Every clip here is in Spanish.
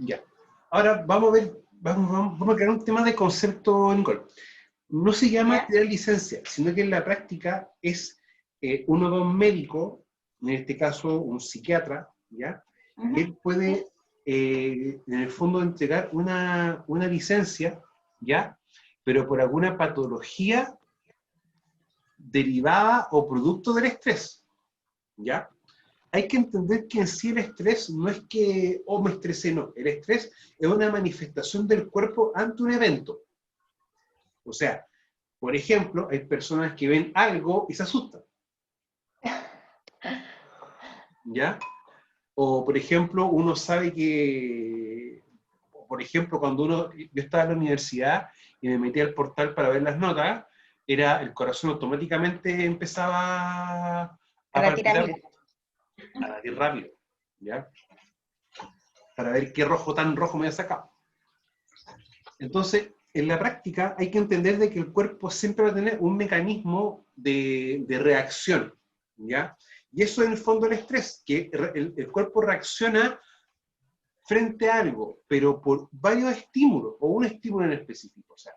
Ya. Ahora vamos a ver, vamos a crear un tema de concepto, Nicole. No se llama ¿Ya? tener licencia, sino que en la práctica es uno de un médico, en este caso un psiquiatra, ¿ya? Ujú. Él puede, en el fondo, entregar una licencia, ¿ya? Pero por alguna patología derivada o producto del estrés, ¿ya? Hay que entender que en sí el estrés no es que, oh, me estresé, no. El estrés es una manifestación del cuerpo ante un evento. O sea, por ejemplo, hay personas que ven algo y se asustan, ¿ya? O, por ejemplo, uno sabe que, por ejemplo, yo estaba en la universidad y me metí al portal para ver las notas, el corazón automáticamente empezaba A a latir palpitar, ágil. a latir rápido, ¿ya? Para ver qué rojo tan rojo me había sacado. Entonces, en la práctica hay que entender de que el cuerpo siempre va a tener un mecanismo de reacción, ¿ya? Y eso es en el fondo el estrés, que el cuerpo reacciona frente a algo, pero por varios estímulos, o un estímulo en específico. O sea,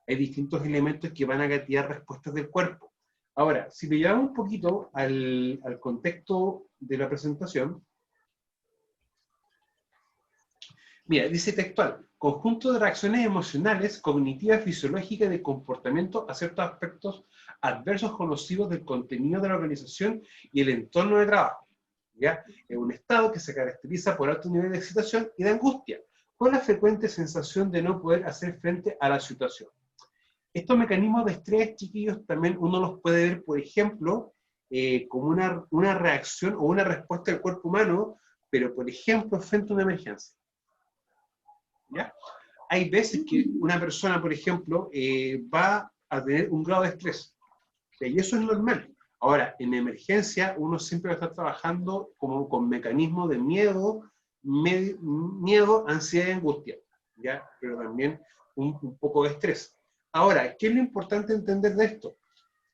hay distintos elementos que van a gatillar respuestas del cuerpo. Ahora, si le llevamos un poquito al contexto de la presentación, mira, dice textual, conjunto de reacciones emocionales, cognitivas, fisiológicas y de comportamiento a ciertos aspectos adversos conocidos del contenido de la organización y el entorno de trabajo. ¿Ya? Es un estado que se caracteriza por alto nivel de excitación y de angustia, con la frecuente sensación de no poder hacer frente a la situación. Estos mecanismos de estrés, chiquillos, también uno los puede ver, por ejemplo, como una reacción o una respuesta del cuerpo humano, pero, por ejemplo, frente a una emergencia. ¿Ya? Hay veces que una persona, por ejemplo, va a tener un grado de estrés, y eso es normal. Ahora, en emergencia, uno siempre va a estar trabajando como con mecanismos de miedo, ansiedad y angustia, ¿ya? Pero también un poco de estrés. Ahora, ¿qué es lo importante entender de esto?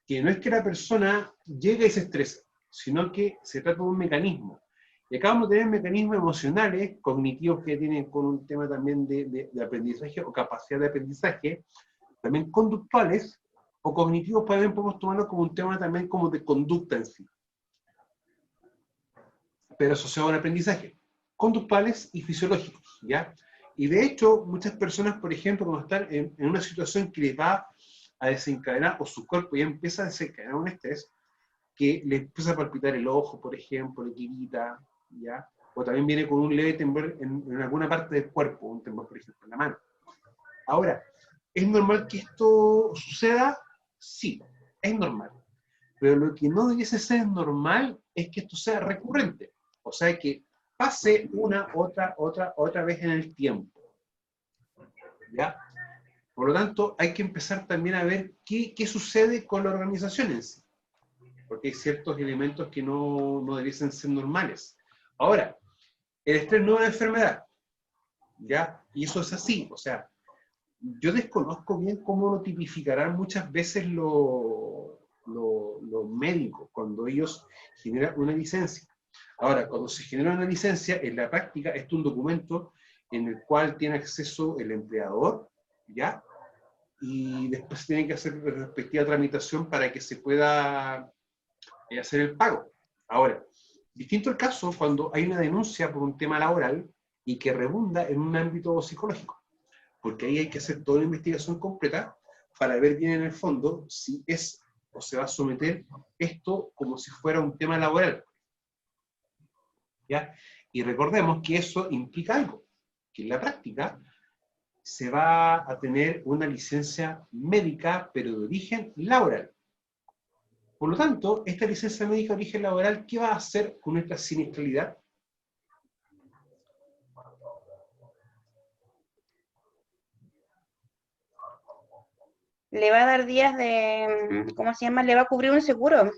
Que no es que la persona llegue y se estresa, sino que se trata de un mecanismo. Y acá vamos a tener mecanismos emocionales, cognitivos que tienen con un tema también de aprendizaje o capacidad de aprendizaje, también conductuales o cognitivos, también podemos tomarlo como un tema también como de conducta en sí, pero asociado al aprendizaje, conductuales y fisiológicos, ¿ya? Y de hecho, muchas personas, por ejemplo, cuando están en una situación que les va a desencadenar, o su cuerpo ya empieza a desencadenar un estrés, que le empieza a palpitar el ojo, por ejemplo, le tirita, ¿ya? O también viene con un leve temblor en alguna parte del cuerpo, un temblor, por ejemplo, en la mano. Ahora, ¿es normal que esto suceda? Sí, es normal. Pero lo que no debiese ser normal es que esto sea recurrente. O sea, que pase una, otra vez en el tiempo, ¿ya? Por lo tanto, hay que empezar también a ver qué sucede con la organización en sí, porque hay ciertos elementos que no debiesen ser normales. Ahora, el estrés no es una enfermedad, ¿ya? Y eso es así, o sea, yo desconozco bien cómo lo tipificarán muchas veces los médicos cuando ellos generan una licencia. Ahora, cuando se genera una licencia, en la práctica, esto es un documento en el cual tiene acceso el empleador, ¿ya? Y después tiene que hacer la respectiva tramitación para que se pueda hacer el pago. Ahora, distinto el caso cuando hay una denuncia por un tema laboral y que rebunda en un ámbito psicológico, porque ahí hay que hacer toda una investigación completa para ver bien en el fondo si es o se va a someter esto como si fuera un tema laboral, ¿ya? Y recordemos que eso implica algo, que en la práctica se va a tener una licencia médica, pero de origen laboral. Por lo tanto, esta licencia médica de origen laboral, ¿qué va a hacer con nuestra siniestralidad? Le va a dar días de, ¿cómo se llama? Le va a cubrir un seguro.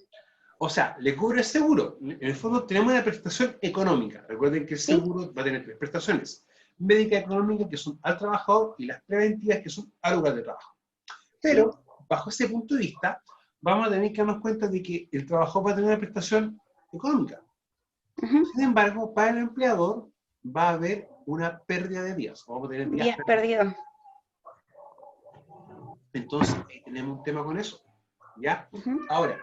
O sea, le cubre el seguro. En el fondo tenemos una prestación económica. Recuerden que el Sí, seguro va a tener tres prestaciones. Médica económica, que son al trabajador, y las preventivas, que son al lugar de trabajo. sí. Pero, bajo ese punto de vista, vamos a tener que darnos cuenta de que el trabajador va a tener una prestación económica. Ujú. Sin embargo, para el empleador va a haber una pérdida de días, vamos a tener días Días perdidos. Entonces, ahí tenemos un tema con eso, ¿ya? Ujú. Ahora,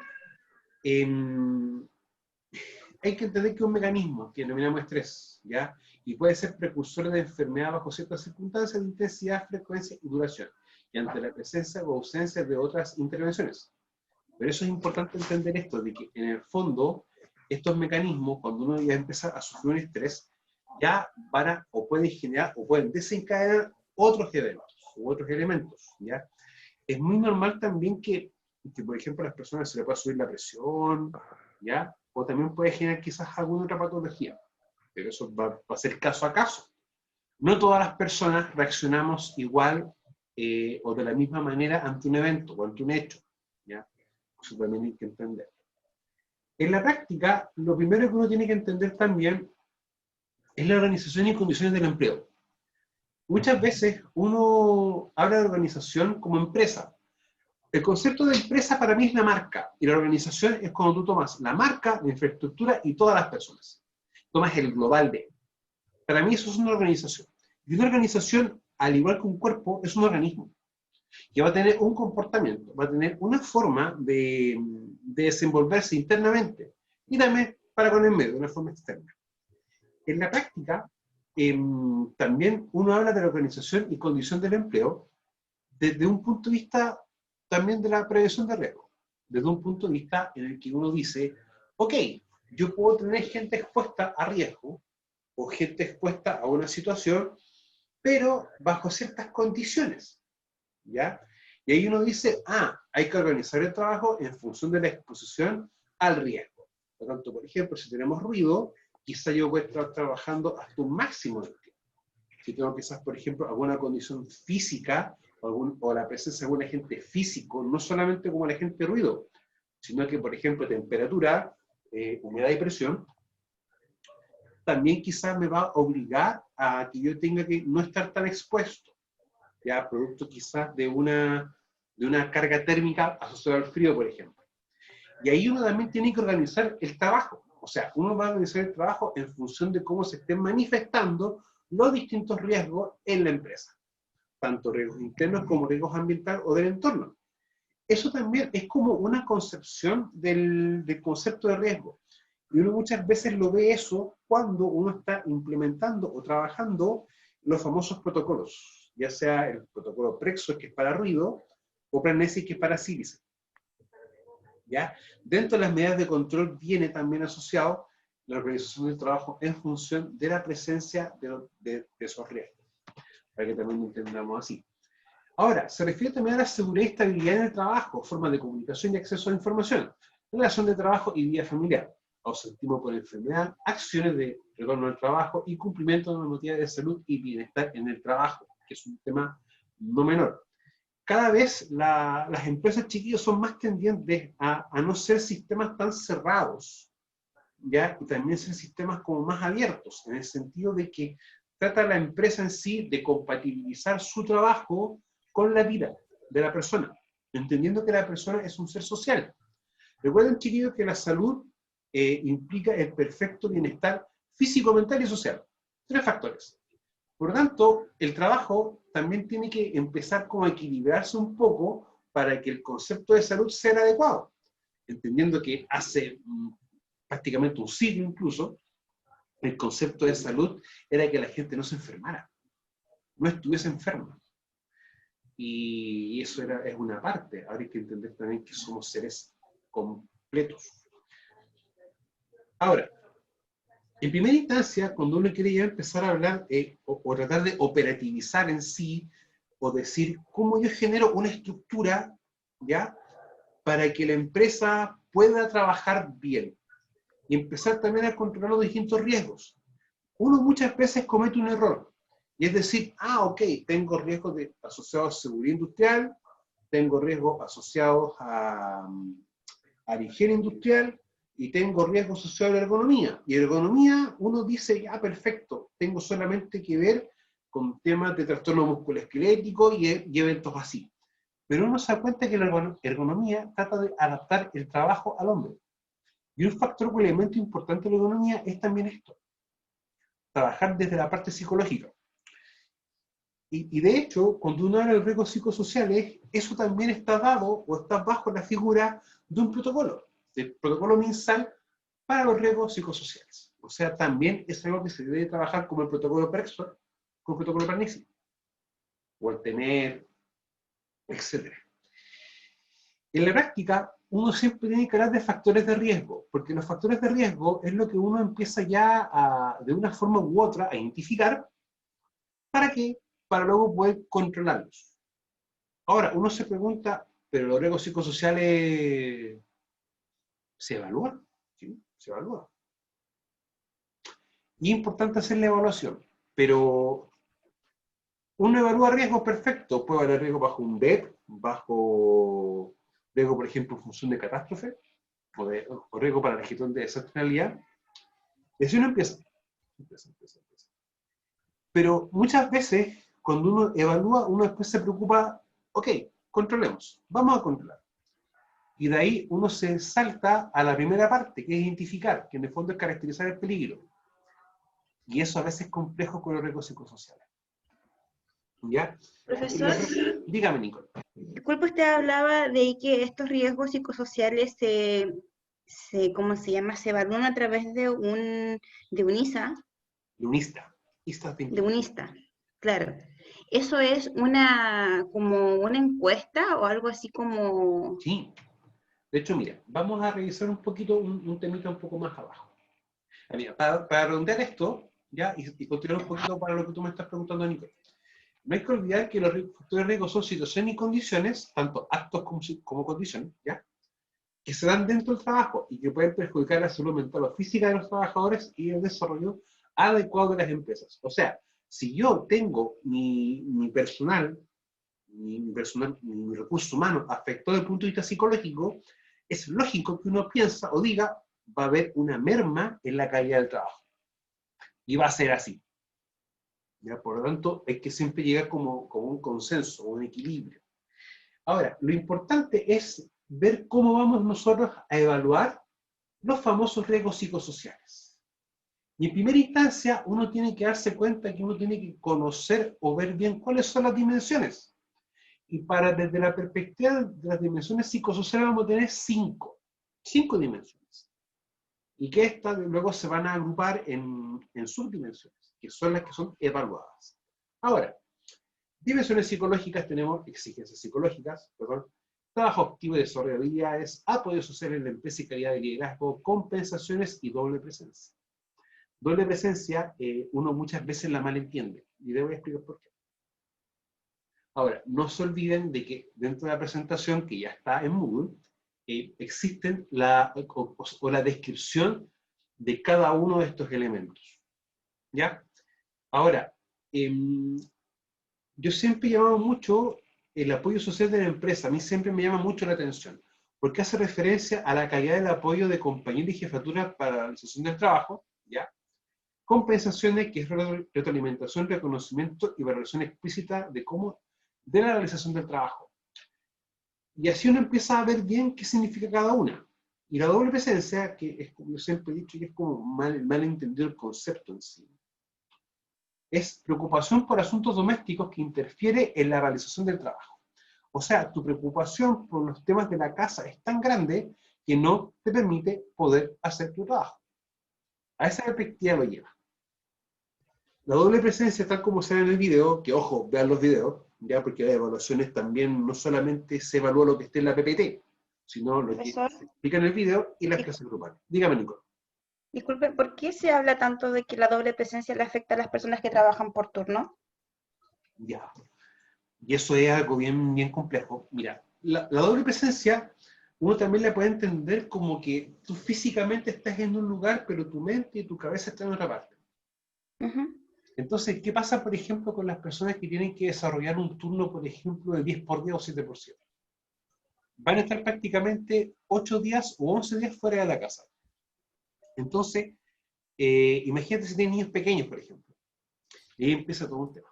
hay que entender que es un mecanismo que denominamos estrés, ¿ya? Y puede ser precursor de enfermedad bajo ciertas circunstancias de intensidad, frecuencia y duración, y ante la presencia o ausencia de otras intervenciones. Pero eso es importante entender esto, de que en el fondo, estos mecanismos, cuando uno ya empieza a sufrir un estrés, ya van a, o pueden generar, o pueden desencadenar otros eventos, u otros elementos, ¿ya? Es muy normal también que, por ejemplo, a las personas se les pueda subir la presión, ¿ya? O también puede generar quizás alguna otra patología, pero eso va a ser caso a caso. No todas las personas reaccionamos igual o de la misma manera ante un evento o ante un hecho, ¿ya? Eso también hay que entender. En la práctica, lo primero que uno tiene que entender también es la organización y condiciones del empleo. Muchas veces uno habla de organización como empresa. El concepto de empresa para mí es la marca, y la organización es cuando tú tomas la marca, la infraestructura y todas las personas. Tomas el global de. Para mí eso es una organización. Y una organización, al igual que un cuerpo, es un organismo, que va a tener un comportamiento, va a tener una forma de desenvolverse internamente, y también para con el medio, de una forma externa. En la práctica, también uno habla de la organización y condición del empleo desde un punto de vista también de la prevención de riesgo, desde un punto de vista en el que uno dice, ok, yo puedo tener gente expuesta a riesgo o gente expuesta a una situación, pero bajo ciertas condiciones, ¿ya? Y ahí uno dice, hay que organizar el trabajo en función de la exposición al riesgo. Por lo tanto, por ejemplo, si tenemos ruido, quizá yo voy a estar trabajando hasta un máximo de tiempo. Si tengo quizás, por ejemplo, alguna condición física o la presencia de algún agente físico, no solamente como el agente ruido, sino que, por ejemplo, temperatura, humedad y presión, también quizás me va a obligar a que yo tenga que no estar tan expuesto, ya producto quizás de una carga térmica asociada al frío, por ejemplo. Y ahí uno también tiene que organizar el trabajo. O sea, uno va a organizar el trabajo en función de cómo se estén manifestando los distintos riesgos en la empresa, tanto riesgos internos como riesgos ambientales o del entorno. Eso también es como una concepción del concepto de riesgo. Y uno muchas veces lo ve eso cuando uno está implementando o trabajando los famosos protocolos, ya sea el protocolo Prexo, que es para ruido, o Planesis, que es para sílice. ¿Ya? Dentro de las medidas de control viene también asociado la organización del trabajo en función de la presencia de esos riesgos, para que también lo entendamos así. Ahora, se refiere también a la seguridad y estabilidad en el trabajo, formas de comunicación y acceso a la información, relación de trabajo y vida familiar, ausentismo por enfermedad, acciones de retorno al trabajo y cumplimiento de normativas de salud y bienestar en el trabajo, que es un tema no menor. Cada vez las empresas chiquillas son más tendientes a no ser sistemas tan cerrados, ¿ya? Y también ser sistemas como más abiertos, en el sentido de que trata la empresa en sí de compatibilizar su trabajo con la vida de la persona, entendiendo que la persona es un ser social. Recuerden, chiquillos, que la salud implica el perfecto bienestar físico, mental y social. 3 factores. Por lo tanto, el trabajo también tiene que empezar como a equilibrarse un poco para que el concepto de salud sea el adecuado, entendiendo que hace prácticamente un siglo incluso, el concepto de salud era que la gente no se enfermara, no estuviese enferma. Y eso es una parte. Ahora hay que entender también que somos seres completos. Ahora, en primera instancia, cuando uno quiere ya empezar a hablar o tratar de operativizar en sí, o decir cómo yo genero una estructura, ¿ya? Para que la empresa pueda trabajar bien y empezar también a controlar los distintos riesgos. Uno muchas veces comete un error, y es decir, ok, tengo riesgos asociados a seguridad industrial, tengo riesgos asociados a la higiene industrial, y tengo riesgos asociados a la ergonomía. Y ergonomía, uno dice, ya, perfecto, tengo solamente que ver con temas de trastorno musculoesquelético y eventos así. Pero uno se da cuenta que la ergonomía trata de adaptar el trabajo al hombre. Y un factor o elemento importante de la ergonomía es también esto. trabajar desde la parte psicológica. Y de hecho, cuando uno habla de riesgos psicosociales, eso también está dado o está bajo la figura de un protocolo, el protocolo MinSal para los riesgos psicosociales. O sea, también es algo que se debe trabajar como el protocolo Prexor, como el protocolo Parnixi, o el TENER, etc. En la práctica, uno siempre tiene que hablar de factores de riesgo, porque los factores de riesgo es lo que uno empieza ya de una forma u otra a identificar. ¿Para qué? Para luego poder controlarlos. Ahora, uno se pregunta, ¿pero los riesgos psicosociales se evalúan? ¿Sí? Se evalúan. Y es importante hacer la evaluación, pero uno evalúa riesgos perfectos. Puede haber riesgo bajo un DEP, bajo riesgo, por ejemplo, en función de catástrofe, o riesgo para la gestión de excepcionalidad. Y así uno empieza. Pero muchas veces, cuando uno evalúa, uno después se preocupa, ok, controlemos, vamos a controlar. Y de ahí uno se salta a la primera parte, que es identificar, que en el fondo es caracterizar el peligro. Y eso a veces es complejo con los riesgos psicosociales. ¿Ya? Profesor, Dígame, Nicole. disculpe, usted hablaba de que estos riesgos psicosociales ¿cómo se llama? Se evalúan a través de un ISA. Lunista. ISTA De un ISTA, claro. ¿Eso es como una encuesta o algo así como...? Sí. De hecho, mira, vamos a revisar un poquito, un temita un poco más abajo. Mira, para redondear esto, ¿ya? Y continuar un poquito para lo que tú me estás preguntando, Nicole. No hay que olvidar que los factores de riesgo son situaciones y condiciones, tanto actos como condiciones, ¿ya? Que se dan dentro del trabajo y que pueden perjudicar la salud mental o física de los trabajadores y el desarrollo adecuado de las empresas. O sea, si yo tengo mi personal, mi recurso humano afectado desde el punto de vista psicológico, es lógico que uno piensa o diga, va a haber una merma en la calidad del trabajo. Y va a ser así. ¿Ya? Por lo tanto, hay que siempre llegar como un consenso, un equilibrio. Ahora, lo importante es ver cómo vamos nosotros a evaluar los famosos riesgos psicosociales. Y en primera instancia, uno tiene que darse cuenta que uno tiene que conocer o ver bien cuáles son las dimensiones. Y desde la perspectiva de las dimensiones psicosociales, vamos a tener cinco dimensiones. Y que estas luego se van a agrupar en subdimensiones, que son las que son evaluadas. Ahora, dimensiones psicológicas tenemos exigencias psicológicas, trabajo activo y desarrollo de habilidades, apoyo social en la empresa y calidad de liderazgo, compensaciones y doble presencia. Doble presencia, uno muchas veces la malentiende, y le voy a explicar por qué. Ahora, no se olviden de que dentro de la presentación, que ya está en Moodle, existen la descripción de cada uno de estos elementos. ¿Ya? Ahora, yo siempre he llamado mucho el apoyo social de la empresa, a mí siempre me llama mucho la atención, porque hace referencia a la calidad del apoyo de compañía y jefatura para la realización del trabajo, ¿ya? Compensaciones, que es retroalimentación, reconocimiento y valoración explícita de la realización del trabajo. Y así uno empieza a ver bien qué significa cada una. Y la doble presencia, que es como yo siempre he dicho, que es como mal entendido el concepto en sí, es preocupación por asuntos domésticos que interfiere en la realización del trabajo. O sea, tu preocupación por los temas de la casa es tan grande que no te permite poder hacer tu trabajo. A esa perspectiva lo lleva. La doble presencia, tal como se ve en el video, que ojo, vean los videos, ya, porque las evaluaciones también no solamente se evalúa lo que esté en la PPT, sino lo que Profesor, se explica en el video y las clases grupales. Dígame, Nico. disculpe, ¿por qué se habla tanto de que la doble presencia le afecta a las personas que trabajan por turno? Ya. Y eso es algo bien, bien complejo. Mira, la doble presencia, uno también la puede entender como que tú físicamente estás en un lugar, pero tu mente y tu cabeza están en otra parte. Entonces, ¿qué pasa, por ejemplo, con las personas que tienen que desarrollar un turno, por ejemplo, de 10x10 o 7x7? Van a estar prácticamente 8 días o 11 días fuera de la casa. Entonces, imagínate si tienes niños pequeños, por ejemplo. Y ahí empieza todo un tema.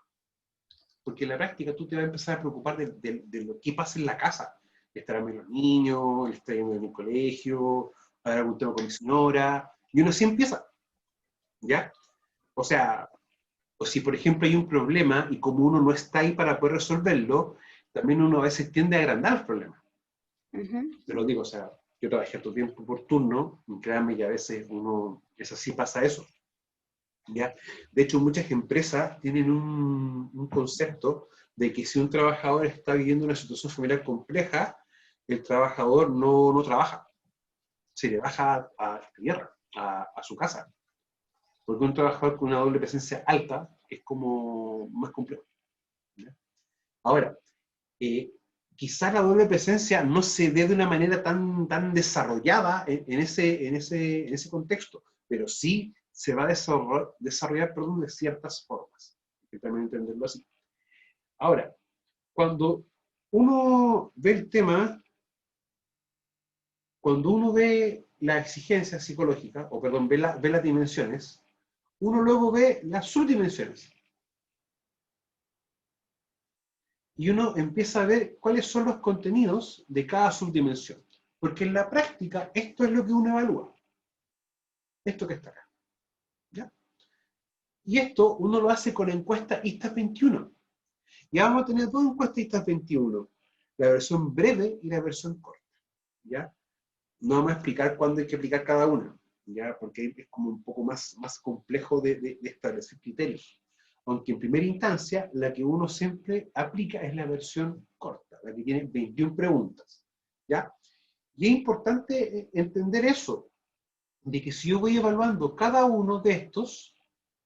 Porque en la práctica tú te vas a empezar a preocupar de lo que pasa en la casa. ¿Estarán bien los niños? ¿Estarán bien en el colegio? ¿Habrá algún tema con mi señora? Y uno así empieza. ¿Ya? O sea, o si por ejemplo hay un problema y como uno no está ahí para poder resolverlo, también uno a veces tiende a agrandar el problema. Te lo digo, o sea, yo trabajé todo tiempo por turno, y créanme que a veces uno, es así, pasa eso. ¿Ya? De hecho, muchas empresas tienen un concepto de que si un trabajador está viviendo una situación familiar compleja, el trabajador no trabaja, se le baja a tierra, a su casa. Porque un trabajador con una doble presencia alta es como más complejo. ¿Ya? Ahora, quizá la doble presencia no se dé de una manera tan desarrollada en ese contexto, pero sí se va a desarrollar de ciertas formas. Hay que también entenderlo así. Ahora, cuando uno ve el tema, cuando uno ve la exigencia psicológica, o perdón, ve las dimensiones, uno luego ve las subdimensiones. Y uno empieza a ver cuáles son los contenidos de cada subdimensión. Porque en la práctica, esto es lo que uno evalúa. Esto que está acá. ¿Ya? Y esto uno lo hace con la encuesta ISTAS 21. Ya vamos a tener dos encuestas ISTAS 21. La versión breve y la versión corta. ¿Ya? No vamos a explicar cuándo hay que aplicar cada una. ¿Ya? Porque es como un poco más complejo de establecer criterios. Aunque en primera instancia, la que uno siempre aplica es la versión corta, la que tiene 21 preguntas. ¿Ya? Y es importante entender eso, de que si yo voy evaluando cada uno de estos,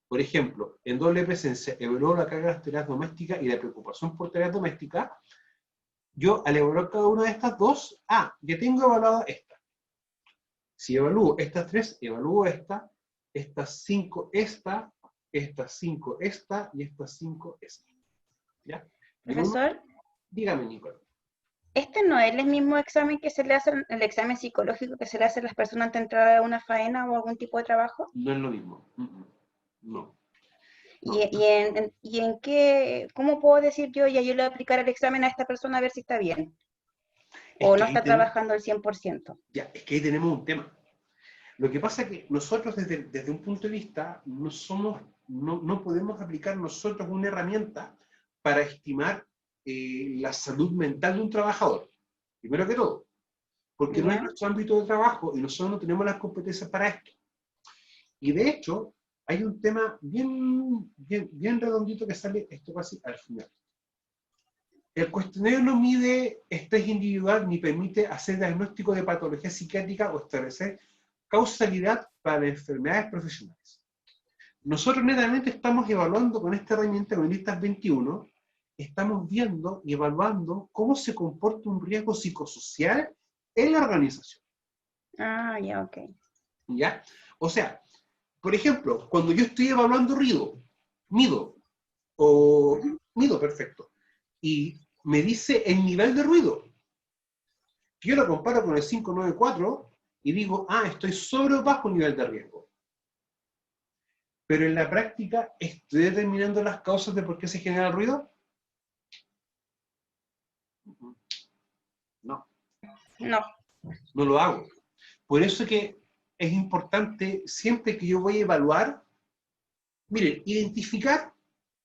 por ejemplo, en doble presencia, evalúo la carga de las tareas domésticas y la preocupación por tareas domésticas, yo al evaluar cada una de estas dos, ya tengo evaluada esta. Si evalúo estas tres, evalúo esta, estas cinco esta, estas cinco esta y estas cinco esta. ¿Ya? Profesor, Dígame, Nicolás. ¿este no es el mismo examen que se le hace, el examen psicológico que se le hace a las personas antes de entrar a una faena o algún tipo de trabajo? No es lo mismo. No. ¿Y, No. y en qué, cómo puedo decir yo, ya yo le voy a aplicar el examen a esta persona a ver si está bien? Es ¿O que no ahí está trabajando al 100%? ya, es que ahí tenemos un tema. Lo que pasa es que nosotros desde un punto de vista no podemos aplicar nosotros una herramienta para estimar la salud mental de un trabajador. Primero que todo, porque no es ¿Ya? nuestro ámbito de trabajo y nosotros no tenemos las competencias para esto. Y de hecho, hay un tema bien redondito que sale esto casi al final. El cuestionario no mide estrés individual ni permite hacer diagnóstico de patología psiquiátrica o establecer causalidad para enfermedades profesionales. Nosotros netamente estamos evaluando con esta herramienta, con el ISTAS 21, estamos viendo y evaluando cómo se comporta un riesgo psicosocial en la organización. Ah, ya, ok. ¿Ya? O sea, por ejemplo, cuando yo estoy evaluando mido, o mido, perfecto, y me dice el nivel de ruido, yo lo comparo con el 594 y digo, estoy sobre o bajo nivel de riesgo. Pero en la práctica, ¿estoy determinando las causas de por qué se genera el ruido? No, No. no lo hago. Por eso que es importante, siempre que yo voy a evaluar, miren, identificar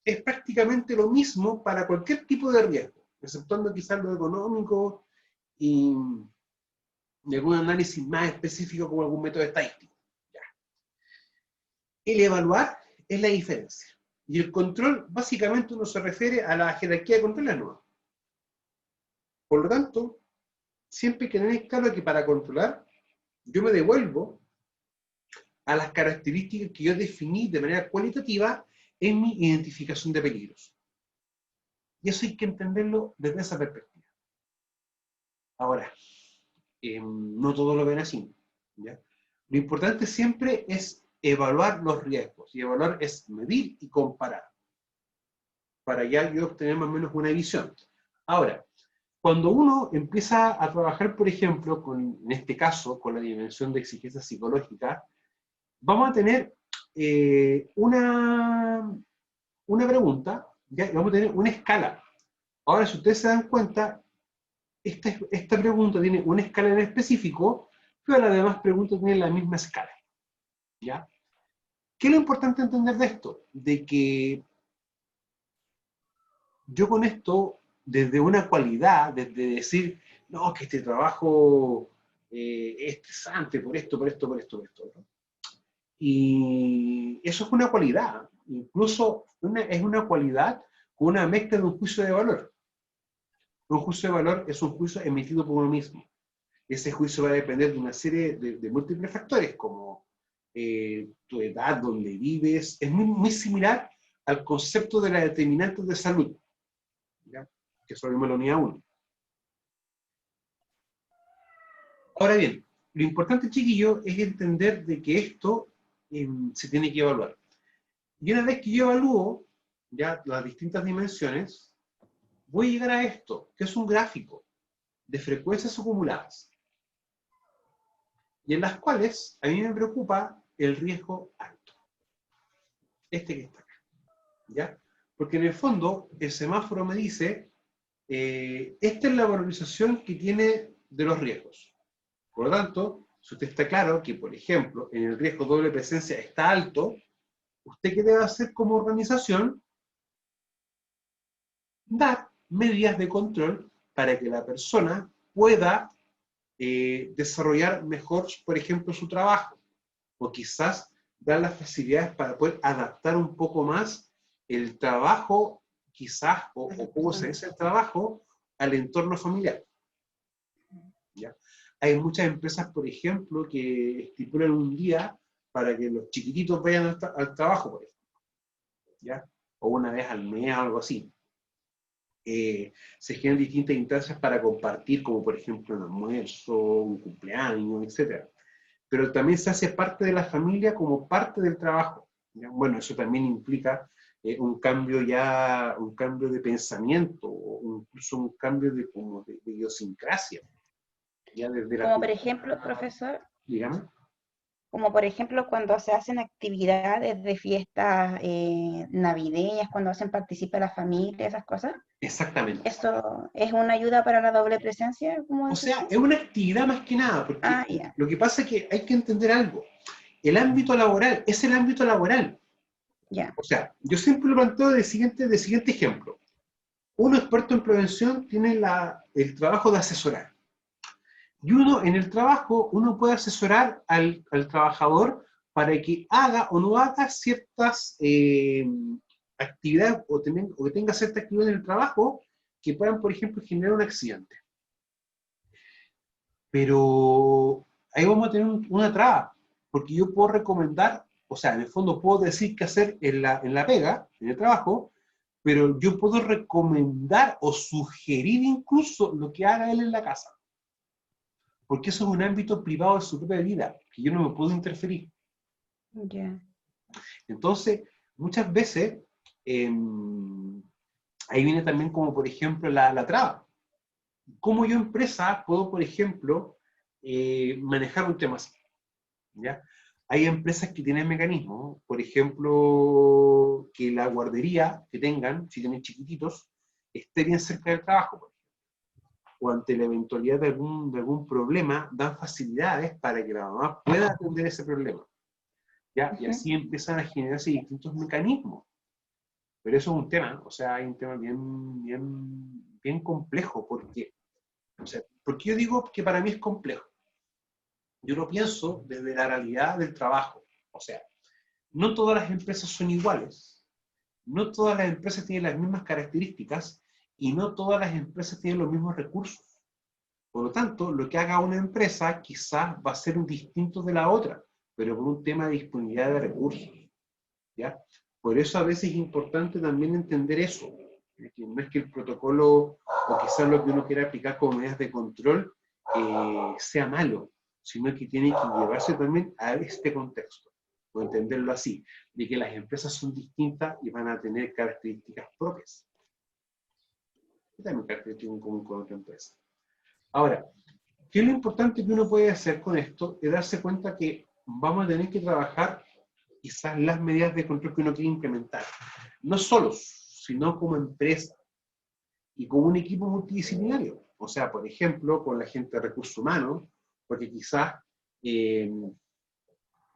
es prácticamente lo mismo para cualquier tipo de riesgo, exceptuando quizás lo económico y algún análisis más específico como algún método estadístico. Ya. El evaluar es la diferencia. Y el control, básicamente, uno se refiere a la jerarquía de controles nuevos. Por lo tanto, siempre hay que tener claro que para controlar, yo me devuelvo a las características que yo definí de manera cualitativa en mi identificación de peligros. Y eso hay que entenderlo desde esa perspectiva. Ahora, no todos lo ven así. ¿Ya? Lo importante siempre es evaluar los riesgos. Y evaluar es medir y comparar. Para ya yo obtener más o menos una visión. Ahora, cuando uno empieza a trabajar, por ejemplo, en este caso, con la dimensión de exigencia psicológica, vamos a tener una pregunta, ¿ya? Y vamos a tener una escala. Ahora, si ustedes se dan cuenta, esta pregunta tiene una escala en específico, pero las demás preguntas tienen la misma escala. ¿Ya? ¿Qué es lo importante entender de esto? De que yo con esto, desde una cualidad, desde decir, no, que este trabajo es estresante por esto, por esto, por esto, por esto, ¿no? Y eso es una cualidad, incluso es una cualidad con una mezcla de un juicio de valor. Un juicio de valor es un juicio emitido por uno mismo. Ese juicio va a depender de una serie de múltiples factores, como tu edad, donde vives. Es muy similar al concepto de la determinantes de salud, ¿ya? Que eso lo vimos en la unidad 1. Ahora bien, lo importante, chiquillo, es entender de que esto se tiene que evaluar. Y una vez que yo evalúo ya las distintas dimensiones, voy a llegar a esto, que es un gráfico de frecuencias acumuladas, y en las cuales a mí me preocupa el riesgo alto. Este que está acá, ¿ya? Porque en el fondo el semáforo me dice, esta es la valorización que tiene de los riesgos. Por lo tanto, si usted está claro que, por ejemplo, en el riesgo doble presencia está alto, ¿usted qué debe hacer como organización? Dar medidas de control para que la persona pueda desarrollar mejor, por ejemplo, su trabajo, o quizás dar las facilidades para poder adaptar un poco más el trabajo, quizás, o cómo se hace el trabajo, al entorno familiar, ¿ya? Hay muchas empresas, por ejemplo, que estipulan un día para que los chiquititos vayan al trabajo, por ejemplo, ¿ya? O una vez al mes, algo así. Se generan distintas instancias para compartir, como por ejemplo un almuerzo, un cumpleaños, etc. Pero también se hace parte de la familia como parte del trabajo, ¿ya? Bueno, eso también implica un cambio de pensamiento, o incluso un cambio de idiosincrasia, ya desde la Como por cultura, ejemplo, profesor, digamos. como por ejemplo cuando se hacen actividades de fiestas navideñas, cuando hacen participar la familia, esas cosas. Exactamente. ¿Eso es una ayuda para la doble presencia, como O dices sea, tú? es una actividad más que nada, porque Ah, ya, lo que pasa es que hay que entender algo. El ámbito laboral es el ámbito laboral. ya. O sea, yo siempre lo planteo de siguiente ejemplo. Un experto en prevención tiene el trabajo de asesorar. Y uno, en el trabajo, uno puede asesorar al trabajador para que haga o no haga ciertas actividades o que tenga cierta actividad en el trabajo que puedan, por ejemplo, generar un accidente. Pero ahí vamos a tener una traba, porque yo puedo recomendar, o sea, en el fondo puedo decir qué hacer en la pega, en el trabajo, pero yo puedo recomendar o sugerir incluso lo que haga él en la casa, porque eso es un ámbito privado de su propia vida, que yo no me puedo interferir. Ya. Entonces, muchas veces, ahí viene también como, por ejemplo, la traba. ¿Cómo yo empresa puedo, por ejemplo, manejar un tema así? ¿Ya? Hay empresas que tienen mecanismos, por ejemplo, que la guardería que tengan, si tienen chiquititos, esté bien cerca del trabajo, o ante la eventualidad de algún problema, dan facilidades para que la mamá pueda atender ese problema, ¿ya? Y así empiezan a generarse distintos mecanismos. Pero eso es un tema, o sea, hay un tema bien complejo, porque, o sea, porque yo digo que para mí es complejo. Yo lo pienso desde la realidad del trabajo. O sea, no todas las empresas son iguales, no todas las empresas tienen las mismas características y no todas las empresas tienen los mismos recursos. Por lo tanto, lo que haga una empresa quizás va a ser un distinto de la otra, pero por un tema de disponibilidad de recursos, ¿ya? Por eso a veces es importante también entender eso, que no es que el protocolo o quizás lo que uno quiera aplicar como medidas de control sea malo, sino que tiene que llevarse también a este contexto, o entenderlo así, de que las empresas son distintas y van a tener características propias, y también características en común con otra empresa. Ahora, ¿qué es lo importante que uno puede hacer con esto? Es darse cuenta que vamos a tener que trabajar quizás las medidas de control que uno quiere implementar, no solos, sino como empresa y como un equipo multidisciplinario. O sea, por ejemplo, con la gente de recursos humanos, porque quizás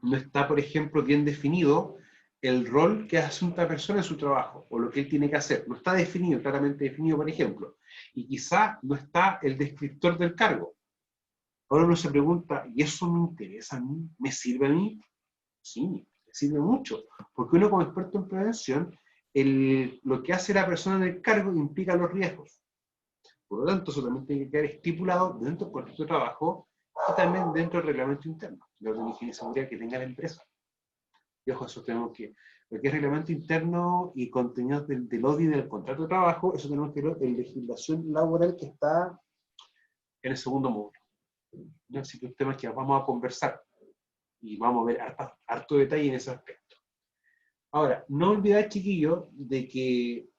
no está, por ejemplo, bien definido el rol que hace una persona en su trabajo, o lo que él tiene que hacer. No está definido, claramente definido, por ejemplo. Y quizá no está el descriptor del cargo. Ahora uno se pregunta, ¿y eso me interesa a mí? ¿Me sirve a mí? Sí, me sirve mucho. Porque uno como experto en prevención, lo que hace la persona en el cargo implica los riesgos. Por lo tanto, eso también tiene que quedar estipulado dentro del contrato de trabajo y también dentro del reglamento interno, de orden de higiene y seguridad que tenga la empresa. Y ojo, eso tenemos que, lo que es reglamento interno y contenidos del ODI del contrato de trabajo, eso tenemos que ver en legislación laboral que está en el segundo módulo. ¿No? Así que es un tema que vamos a conversar y vamos a ver harto detalle en ese aspecto. Ahora, no olvidar, chiquillos, de que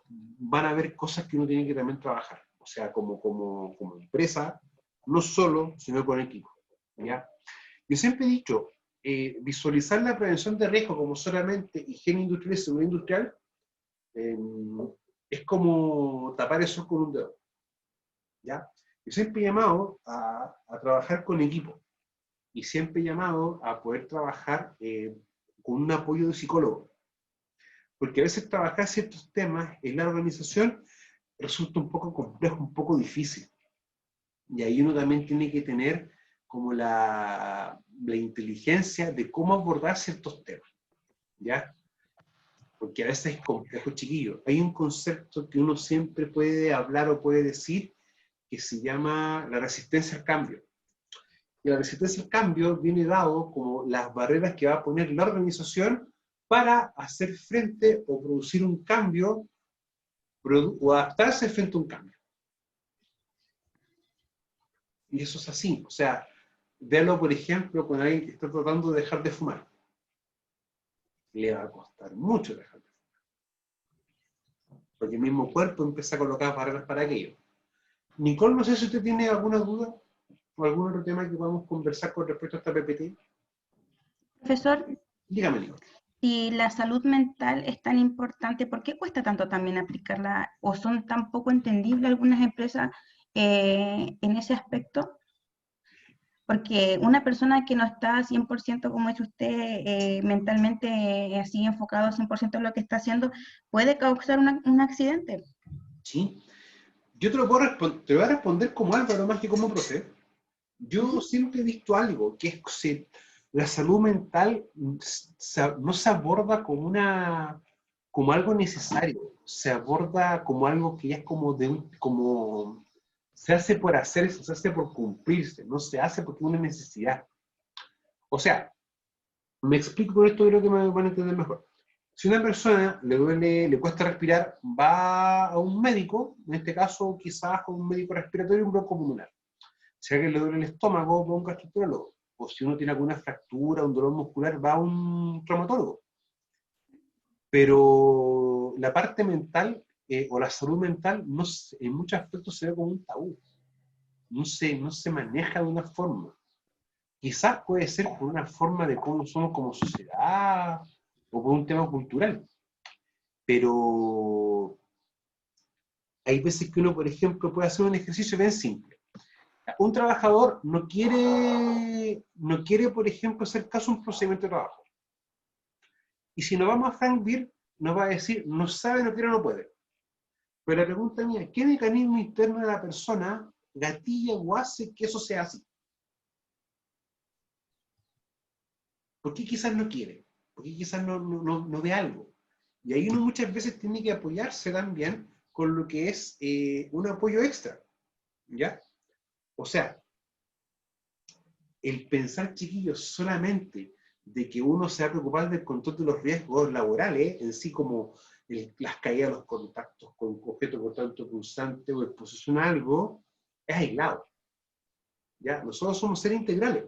van a haber cosas que uno tiene que también trabajar. O sea, como empresa, no solo, sino con equipo. ¿Ya? Yo siempre he dicho, visualizar la prevención de riesgo como solamente higiene industrial y seguridad industrial es como tapar eso con un dedo. ¿Ya? Yo siempre he llamado a trabajar con equipo y siempre he llamado a poder trabajar con un apoyo de psicólogo. Porque a veces trabajar ciertos temas en la organización resulta un poco complejo, un poco difícil. Y ahí uno también tiene que tener como la inteligencia de cómo abordar ciertos temas, ¿ya? Porque a veces es complejo, chiquillo. Hay un concepto que uno siempre puede hablar o puede decir que se llama la resistencia al cambio. Y la resistencia al cambio viene dado como las barreras que va a poner la organización para hacer frente o producir un cambio o adaptarse frente a un cambio. Y eso es así. O sea, véalo, por ejemplo, con alguien que está tratando de dejar de fumar. Le va a costar mucho dejar de fumar. Porque el mismo cuerpo empieza a colocar barreras para aquello. Nicole, no sé si usted tiene alguna duda o algún otro tema que podamos conversar con respecto a esta PPT. Profesor, Dígame, Nicole. si la salud mental es tan importante, ¿por qué cuesta tanto también aplicarla o son tan poco entendibles algunas empresas en ese aspecto? Porque una persona que no está 100%, como es usted, mentalmente así enfocado 100% en lo que está haciendo, puede causar un accidente. Sí. Yo te lo te lo voy a responder como Álvaro más que como profe. Yo siempre he visto algo, que es que la salud mental no se aborda como algo necesario, se aborda como algo que ya es como como se hace por hacerse, se hace por cumplirse, no se hace porque es una necesidad. O sea, me explico con esto, creo que me van a entender mejor. Si una persona le duele, le cuesta respirar, va a un médico, en este caso quizás a un médico respiratorio y un broncopulmonar. Si a alguien le duele el estómago, va a un gastroenterólogo. O si uno tiene alguna fractura, un dolor muscular, va a un traumatólogo. Pero la parte mental o la salud mental en muchos aspectos se ve como un tabú. No se maneja de una forma. Quizás puede ser por una forma de cómo somos como sociedad o por un tema cultural. Pero hay veces que uno, por ejemplo, puede hacer un ejercicio bien simple. Un trabajador no quiere, por ejemplo, hacer caso a un procedimiento de trabajo. Y si nos vamos a Frank Beer, nos va a decir, no sabe, no quiere, no puede. Pero la pregunta mía, ¿qué mecanismo interno de la persona gatilla o hace que eso sea así? ¿Por qué quizás no quiere? ¿Por qué quizás no ve algo? Y ahí uno muchas veces tiene que apoyarse también con lo que es un apoyo extra. ¿Ya? O sea, el pensar, chiquillos, solamente de que uno se va a preocupar del control de los riesgos laborales, en sí como las caídas de los contactos con objetos de contacto pulsante o exposición a algo, es aislado. ¿Ya? Nosotros somos seres integrales.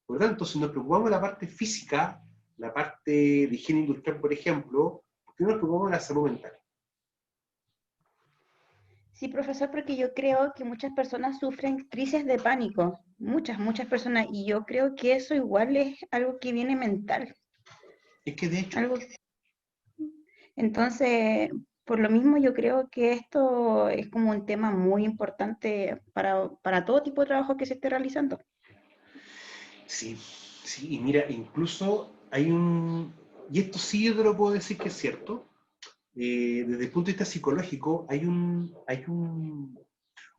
Por lo tanto, si nos preocupamos de la parte física, la parte de higiene industrial, por ejemplo, ¿por qué no nos preocupamos de la salud mental? Sí, profesor, porque yo creo que muchas personas sufren crisis de pánico, muchas personas, y yo creo que eso igual es algo que viene mental, Es que de hecho, algo. Entonces, por lo mismo yo creo que esto es como un tema muy importante para todo tipo de trabajo que se esté realizando. sí, Sí, y mira, incluso hay un, y esto sí yo te lo puedo decir que es cierto, desde el punto de vista psicológico,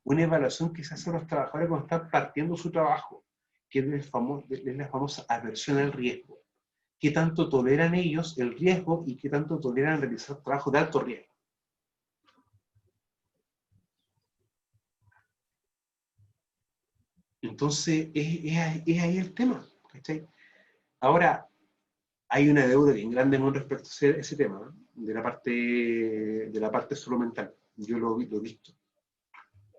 una evaluación que se hace a los trabajadores cuando están partiendo su trabajo, que es la famosa aversión al riesgo. ¿Qué tanto toleran ellos el riesgo y qué tanto toleran realizar trabajo de alto riesgo? Entonces, es ahí el tema, ¿cachai? Ahora, hay una deuda bien grande con respecto a ese tema, ¿no? De la parte solo mental. Yo lo he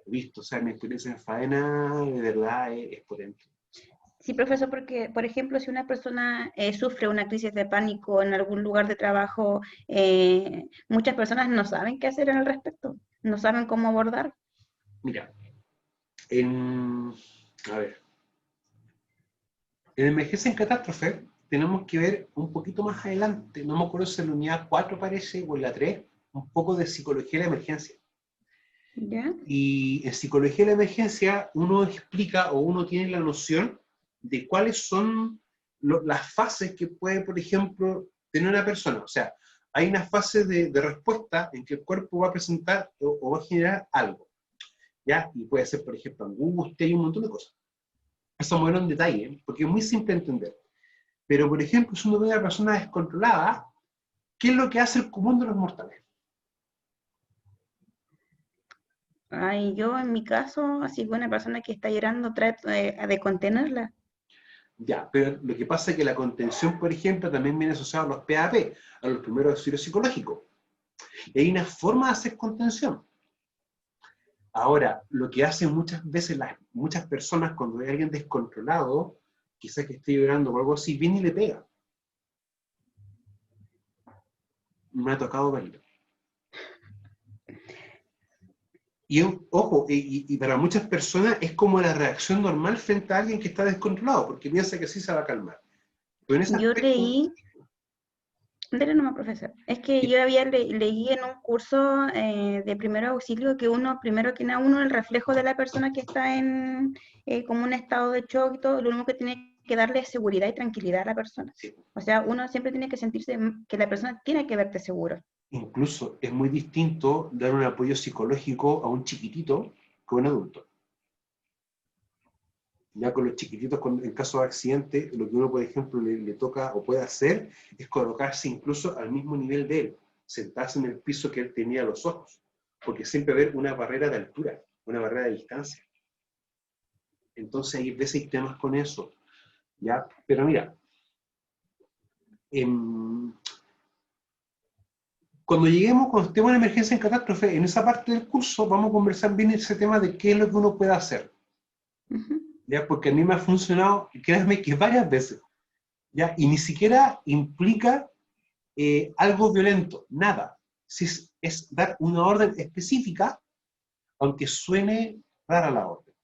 visto, o sea, mi experiencia en faena de verdad es potente. Sí, profesor, porque, por ejemplo, si una persona sufre una crisis de pánico en algún lugar de trabajo, muchas personas no saben qué hacer al respecto, no saben cómo abordar. Mira, en, a ver, en emergencia en catástrofe tenemos que ver un poquito más adelante, no me acuerdo si en la unidad 4 parece o en la 3, un poco de psicología de la emergencia. ¿Ya? Y en psicología de la emergencia uno explica o uno tiene la noción de cuáles son las fases que puede, por ejemplo, tener una persona. O sea, hay una fase de respuesta en que el cuerpo va a presentar o va a generar algo, ¿ya? Y puede ser, por ejemplo, angustia y un montón de cosas. Eso vamos a ver en detalle, porque es muy simple de entender. Pero, por ejemplo, si uno ve a una persona descontrolada, ¿qué es lo que hace el común de los mortales? Ay, yo en mi caso, así que una persona que está llorando, trato de contenerla. Ya, pero lo que pasa es que la contención, por ejemplo, también viene asociada a los PAP, a los primeros auxilios psicológicos. Y hay una forma de hacer contención. Ahora, lo que hacen muchas veces muchas personas cuando hay alguien descontrolado, quizás que esté llorando o algo así, viene y le pega. Me ha tocado verlo. Y ojo, y para muchas personas es como la reacción normal frente a alguien que está descontrolado, porque piensa que sí se va a calmar. Pero en ese Yo aspecto, leí, dele nomás, profesor, es que yo había leí en un curso de primer auxilio que uno, primero que nada, uno el reflejo de la persona que está en como un estado de shock y todo, lo único que tiene que darle es seguridad y tranquilidad a la persona. sí, O sea, uno siempre tiene que sentirse que la persona tiene que verte seguro. incluso es muy distinto dar un apoyo psicológico a un chiquitito que a un adulto. Ya con los chiquititos, en caso de accidente, lo que uno, por ejemplo, le toca o puede hacer es colocarse incluso al mismo nivel de él, sentarse en el piso que él tenía a los ojos, porque siempre haber una barrera de altura, una barrera de distancia. Entonces hay veces hay temas con eso, ¿ya? Pero mira, cuando estemos en emergencia en catástrofe, en esa parte del curso vamos a conversar bien ese tema de qué es lo que uno puede hacer, Ujú. ¿ya? Porque a mí me ha funcionado, créanme que varias veces, ¿ya? Y ni siquiera implica algo violento, nada. Si es dar una orden específica, aunque suene rara la orden.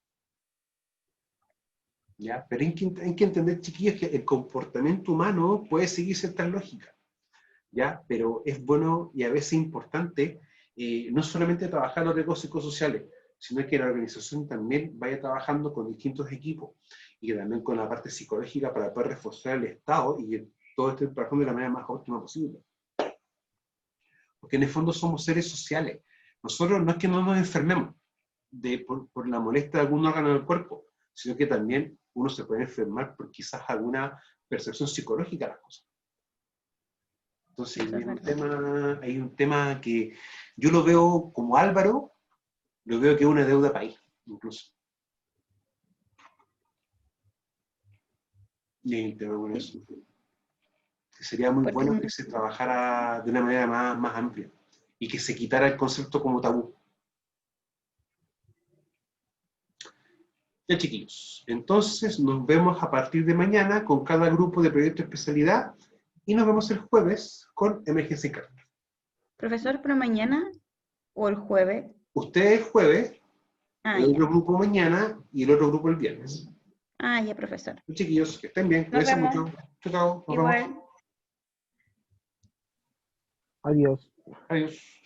¿Ya? Pero hay que entender, chiquillos, que el comportamiento humano puede seguir ciertas lógicas, ¿ya? Pero es bueno y a veces importante no solamente trabajar los riesgos psicosociales, sino que la organización también vaya trabajando con distintos equipos y que también con la parte psicológica para poder reforzar el Estado y que todo esté trabajando de la manera más óptima posible. Porque en el fondo somos seres sociales. Nosotros no es que no nos enfermemos por la molestia de algún órgano del cuerpo, sino que también uno se puede enfermar por quizás alguna percepción psicológica de las cosas. Entonces Eso es verdad. hay un tema que yo lo veo como Álvaro, lo veo que es una deuda país, incluso. Y hay un tema con Sí, eso. Que sería muy porque bueno que se trabajara de una manera más amplia y que se quitara el concepto como tabú. Ya, chiquillos. Entonces, nos vemos a partir de mañana con cada grupo de proyecto de especialidad y nos vemos el jueves con Emergencia y Carta. profesor, pero mañana o el jueves. Ustedes el jueves, Ah, el ya. otro grupo mañana y el otro grupo el viernes. Ah, ya, profesor. Chiquillos, que estén bien, Nos cuídense vemos. mucho. Chao, chao, nos vemos. Igual. Adiós. Adiós.